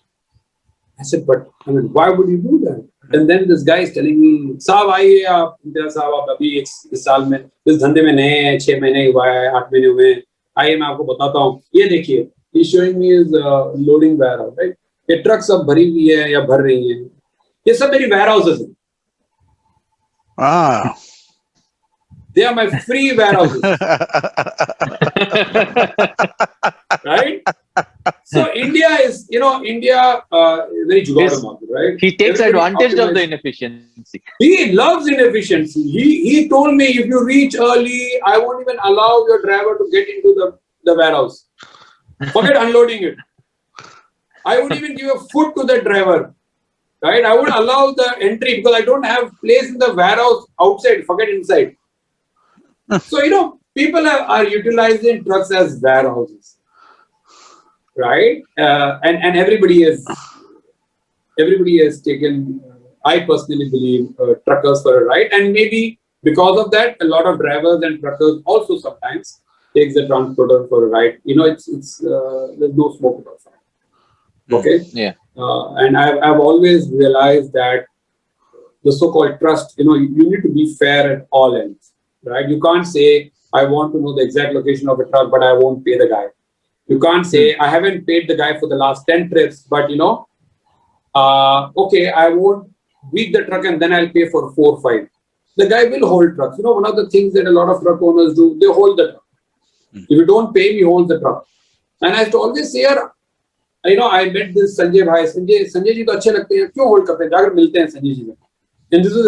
I said, but why would you do that? And then this guy is telling me, साहब आइए आप Imthiaz साहब आप अभी इस साल में इस धंधे में नए हैं 6 महीने हुआ है 8 महीने हुए हैं आइए मैं आपको बताता हूँ ये देखिए he's showing me his loading warehouse, right? ये ट्रक सब भरी हुई है या भर रही हैं ये सब मेरी warehouses हैं. They are my free warehouses. Right? So India is, very jugaad market, right? He takes advantage of the inefficiency. He loves inefficiency. He told me, if you reach early, I won't even allow your driver to get into the warehouse. Forget unloading it. I won't even give a foot to the driver. Right? I won't allow the entry because I don't have place in the warehouse outside. Forget inside. So, people are utilizing trucks as warehouses. Right? And everybody has taken, I personally believe, truckers for a ride. And maybe because of that, a lot of drivers and truckers also sometimes takes the transporter for a ride. It's there's no smoke about that. Okay? Yeah. And I've always realized that the so-called trust, you need to be fair at all ends. Right? You can't say, I want to know the exact location of a truck, but I won't pay the guy. You can't say, I haven't paid the guy for the last 10 trips, but okay, I won't beat the truck and then I'll pay for 4 or 5. The guy will hold trucks. One of the things that a lot of truck owners do, they hold the truck. If you don't pay, he holds the truck. And I used to always say, I met this Sanjay bhai. Sanjay ji to अच्छे लगते हैं. क्यों hold करते हैं? जाकर मिलते हैं संजय जी से. And this was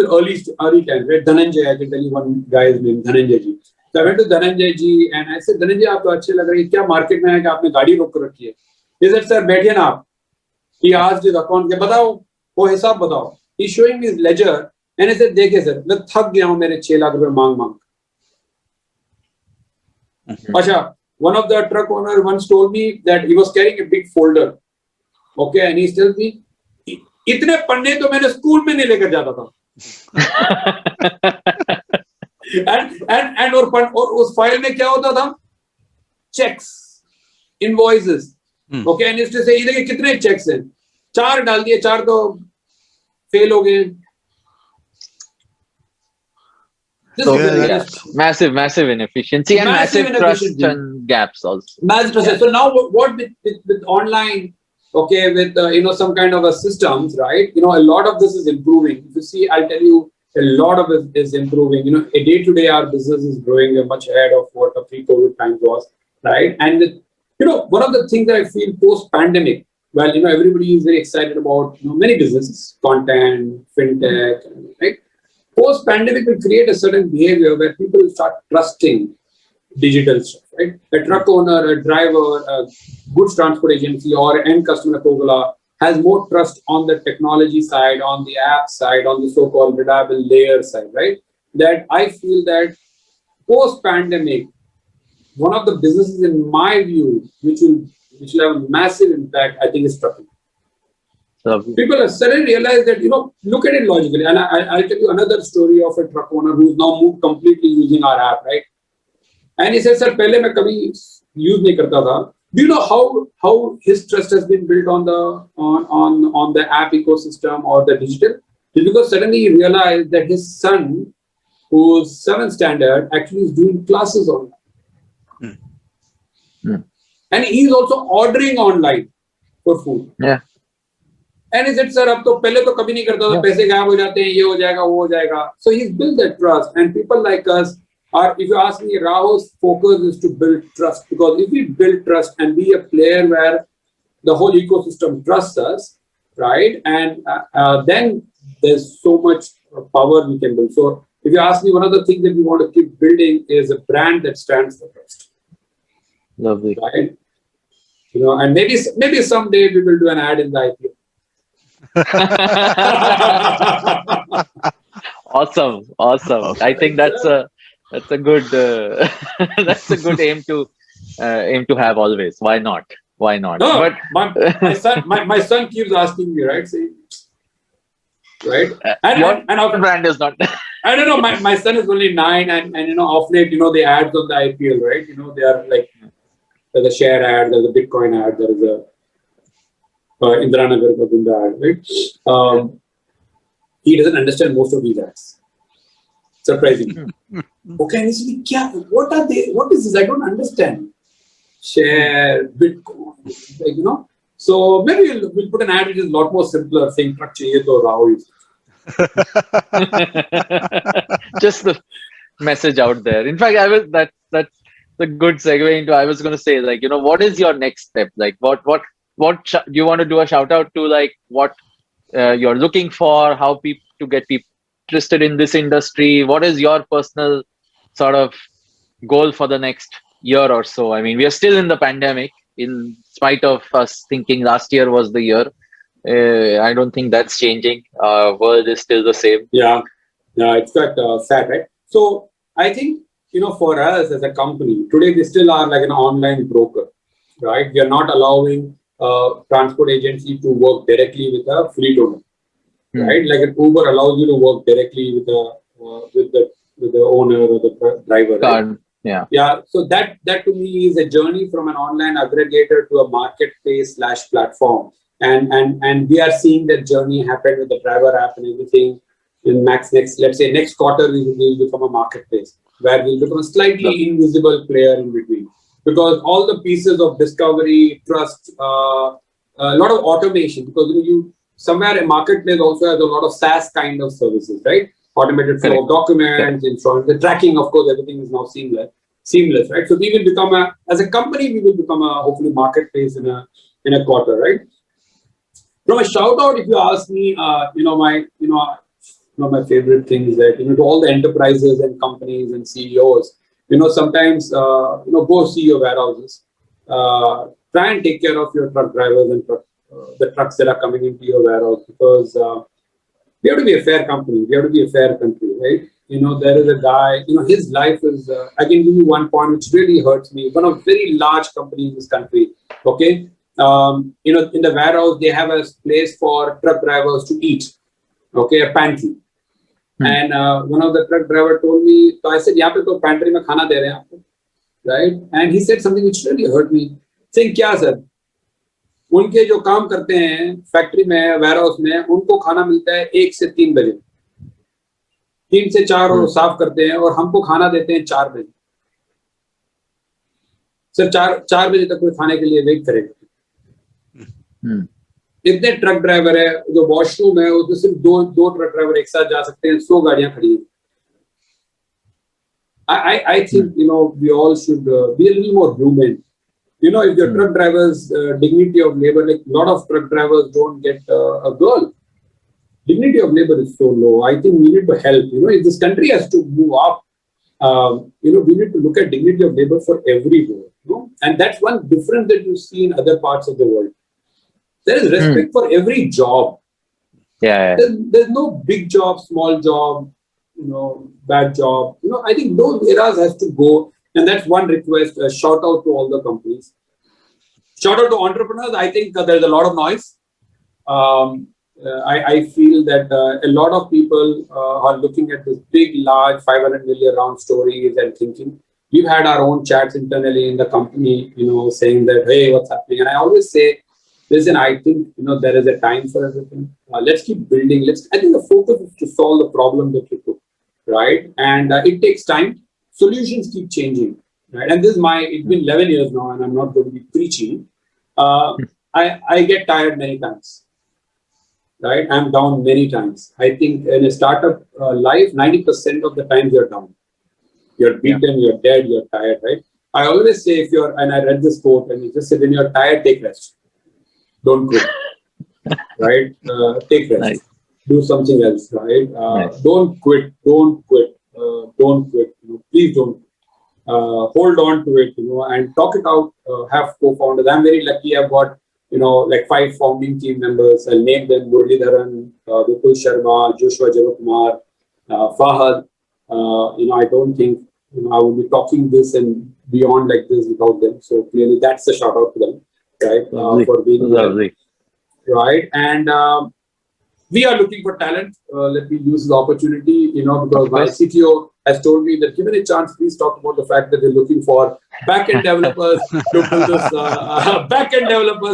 early time, right? Dhananjay, I can tell you one guy's name, Dhananjay ji. So I went to Dhananjay ji and I said, Dhananjay, आप तो अच्छे लग रहे हैं. क्या market में है कि आपने गाड़ी रोक कर रखी है? He said, sir, बैठिए ना आप. He asked his account, बताओ, वो हिसाब बताओ. He's showing me his ledger and I said, देखिए sir, मैं थक गया हूँ मेरे 6 लाख रुपए मांग. अच्छा, one of the truck owner once told me that he was carrying a big folder. Okay, and he tells me, इतने पन्ने तो मैंने स्कूल में नहीं लेकर जाता था. and और उस फाइल में क्या होता था? Checks, invoices. Okay, and इससे से ये कितने checks हैं? 4 डाल दिए, 4 तो फेल हो गए. So massive inefficiency and massive trust and gaps also. Massive. So now what with online, okay, with some kind of a systems, right? A lot of this is improving. If you see, I'll tell you, a lot of it is improving. A day to day, our business is growing much ahead of what the pre-COVID times was, right? And one of the things that I feel post-pandemic, well, everybody is very excited about many businesses, content, fintech, right? Post-pandemic will create a certain behavior where people will start trusting digital stuff, right? A truck owner, a driver, a goods transport agency, or end customer Coca-Cola has more trust on the technology side, on the app side, on the so-called reliable layer side, right? That I feel that post-pandemic, one of the businesses, in my view, which will have a massive impact, I think, is trucking. Lovely. People have suddenly realized that, look at it logically. And I'll tell you another story of a truck owner who's now moved completely using our app, right? And he said, sir, pehle main kabhi use nahi karta tha. Do you know how his trust has been built on the app ecosystem or the digital? It's because suddenly he realized that his son, who's 7th standard, actually is doing classes online. And he's also ordering online for food. Yeah. And he said, sir, अब तो पहले तो कभी नहीं करता था, पैसे गायब हो जाते हैं, ये हो जाएगा, वो हो जाएगा. So he's built that trust, and people like us are, if you ask me, Raaho's focus is to build trust, because if we build trust and be a player where the whole ecosystem trusts us, right, and then there's so much power we can build. So if you ask me, one of the things that we want to keep building is a brand that stands for trust. Lovely. Right? And maybe someday we will do an ad in the IPO. Awesome. I think that's a good that's a good aim to have always. Why not? No, But my son keeps asking me, right? Saying, right? your brand is not. I don't know. My son is only 9, and off late, the ads on the IPL, right? They are like, there's a share ad, there's a Bitcoin ad, there is a Indiranagar Gunda ad, right? He doesn't understand most of these ads. Surprisingly. Okay, and he's like, what are they? What is this? I don't understand. Share, Bitcoin, So maybe we'll put an ad which is a lot more simpler, saying truck chahiye to Raaho is. Just the message out there. In fact, that's a good segue into. I was going to say, what is your next step? Like, what do you want to do a shout out to? Like, what you're looking for? How to get people interested in this industry? What is your personal sort of goal for the next year or so? I mean, we are still in the pandemic, in spite of us thinking last year was the year. I don't think that's changing. World is still the same. Yeah, it's quite sad, right? So I think, for us as a company, today we still are like an online broker, right? We are not allowing transport agency to work directly with a fleet owner, right? Like an Uber allows you to work directly with the owner or the driver. Right? Yeah. So that to me is a journey from an online aggregator to a marketplace / platform. And we are seeing that journey happen with the driver app and everything. In next quarter, we will become a marketplace where we'll become a slightly invisible player in between. Because all the pieces of discovery, trust, a lot of automation, because somewhere a marketplace also has a lot of SaaS kind of services, right? Automated flow of documents, insurance, the tracking, of course, everything is now seamless, right? So we will become as a company, we will become a hopefully marketplace in a quarter, right? From a shout out, if you ask me, my favorite thing is that, to all the enterprises and companies and CEOs, sometimes, go see your warehouses, try and take care of your truck drivers and the trucks that are coming into your warehouse, because we have to be a fair company. We have to be a fair country, right? There is a guy, his life is, I can give you one point which really hurts me. One of very large companies in this country, okay? In the warehouse, they have a place for truck drivers to eat, okay, a pantry. And one of the truck driver told me, so I said, yahan pe to pantry mein khana de rahe hain aapko, right? And he said something which really hurt me, saying, kya sir? उनके जो काम करते हैं factory में, warehouse में, उनको खाना मिलता है 1 से 3 बजे, 3 से 4 और साफ करते हैं, और हमको खाना देते हैं 4 बजे. सर 4 बजे तक कोई खाने के लिए वेट करेगा? इतने ट्रक ड्राइवर है, जो वॉशरूम है उसमें सिर्फ दो ट्रक ड्राइवर एक साथ जा सकते हैं, 100 गाड़ियां खड़ी हैं. I think we all should be a little more human If your truck drivers, dignity of labor, like a lot of truck drivers don't get a girl. Dignity of labor is so low. I think we need to help. If this country has to move up, we need to look at dignity of labor for every role. And that's one difference that you see in other parts of the world. There is respect for every job. Yeah. There's no big job, small job, bad job. I think those eras has to go. And that's one request. A shout out to all the companies. Shout out to entrepreneurs. I think there's a lot of noise. I feel that a lot of people are looking at this big, large 500 million round stories and thinking. We've had our own chats internally in the company, saying that, hey, what's happening? And I always say, listen, I think, there is a time for everything. Let's keep building. I think the focus is to solve the problem that you took, right? And it takes time. Solutions keep changing, right? And it's been 11 years now, and I'm not going to be preaching. I get tired many times, right? I'm down many times. I think in a startup life, 90% of the times you're down. You're beaten, you're dead, you're tired, right? I always say and I read this quote, and it just said, when you're tired, take rest. Don't quit, right? Take rest. Nice. Do something else, right? Nice. Don't quit. Don't quit. Don't quit. Please don't. Hold on to it, and talk it out. Have co-founders. I'm very lucky. I've got, like 5 founding team members. I'll name them: Muralidharan, Vipul Sharma, Joshua Javakumar, Fahad. I don't think I would be talking this and beyond like this without them. So clearly, that's a shout out to them, right? For being Lovely. Right. And we are looking for talent. Let me use the opportunity, because my CTO has told me that given a chance, please talk about the fact that they're looking for back-end developers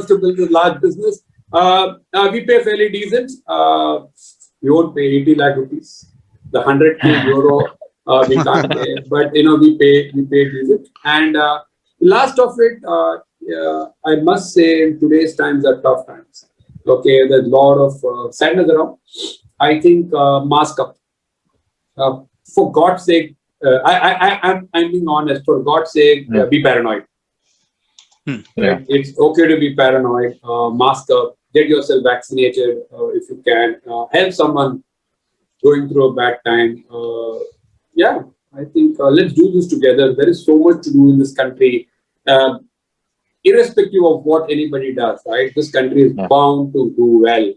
to build this large business. We pay fairly decent. We won't pay 80 lakh rupees. The 100K euro we can't pay, but we pay decent. And last of it, I must say, in today's times are tough times. Okay, there's a lot of sadness around. I think mask up. For God's sake, I'm being honest. For God's sake, be paranoid. Right? It's okay to be paranoid. Mask up. Get yourself vaccinated if you can. Help someone going through a bad time. I think let's do this together. There is so much to do in this country. Irrespective of what anybody does, right? This country is bound to do well.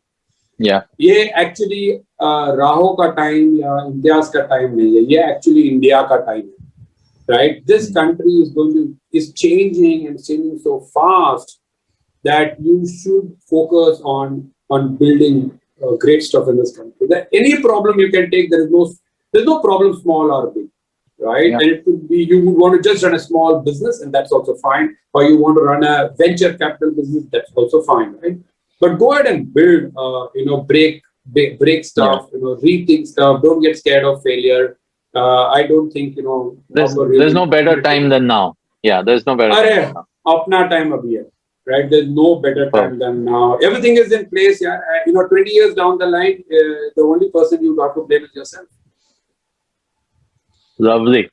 Yeah. ये actually राहो का time या इम्तियाज का time नहीं है. ये actually India का time है, right? This country is changing and changing so fast that you should focus on building great stuff in this country. That any problem you can take, there's no problem small or big. Right? And it could be you would want to just run a small business, and that's also fine. Or you want to run a venture capital business, that's also fine, right? But go ahead and build, break stuff, rethink stuff. Don't get scared of failure. I don't think, there's no better time than now. Yeah, there's no better time than now. Apna time abhi hai, right? There's no better time than now. Everything is in place. Yeah, 20 years down the line, the only person you got to blame is yourself. Lovely.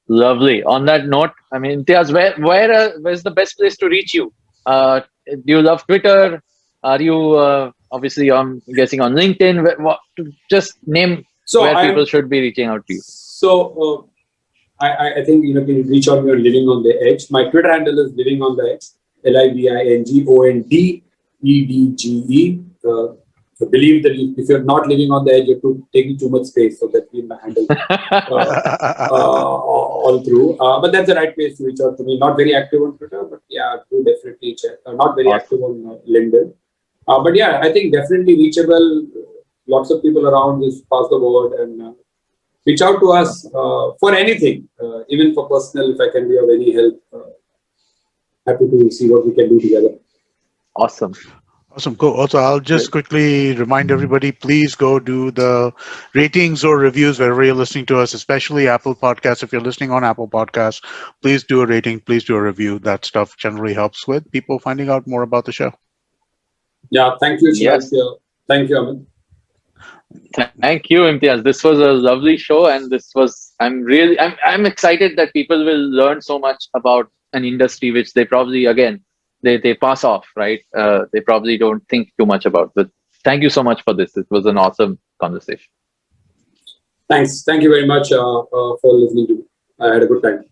On that note, I mean, Imthiaz, where's the best place to reach you? Do you love Twitter? Are you obviously? I'm guessing on LinkedIn. Just name where people should be reaching out to you. So I think you can reach out me on Living on the Edge. My Twitter handle is Living on the Edge. LIVINGONDEDGE. I believe that if you're not living on the edge, you're taking too much space. So that's been my handle all through. But that's the right place to reach out to me. Not very active on Twitter, but yeah, do definitely check. Not very active on LinkedIn. But yeah, I think definitely reachable. Lots of people around is pass the word and reach out to us for anything, even for personal, if I can be of any help. Happy to see what we can do together. Awesome. Cool. Also, I'll just quickly remind everybody, please go do the ratings or reviews wherever you're listening to us, especially Apple Podcasts. If you're listening on Apple Podcasts, please do a rating, please do a review. That stuff generally helps with people finding out more about the show. Yeah, thank you, Shiladitya. Yes. Thank you, Amit. Thank you, Imthiaz. This was a lovely show, and I'm excited that people will learn so much about an industry which they probably, again, they pass off, right? They probably don't think too much about. But thank you so much for this. It was an awesome conversation. Thanks. Thank you very much for listening to me. I had a good time.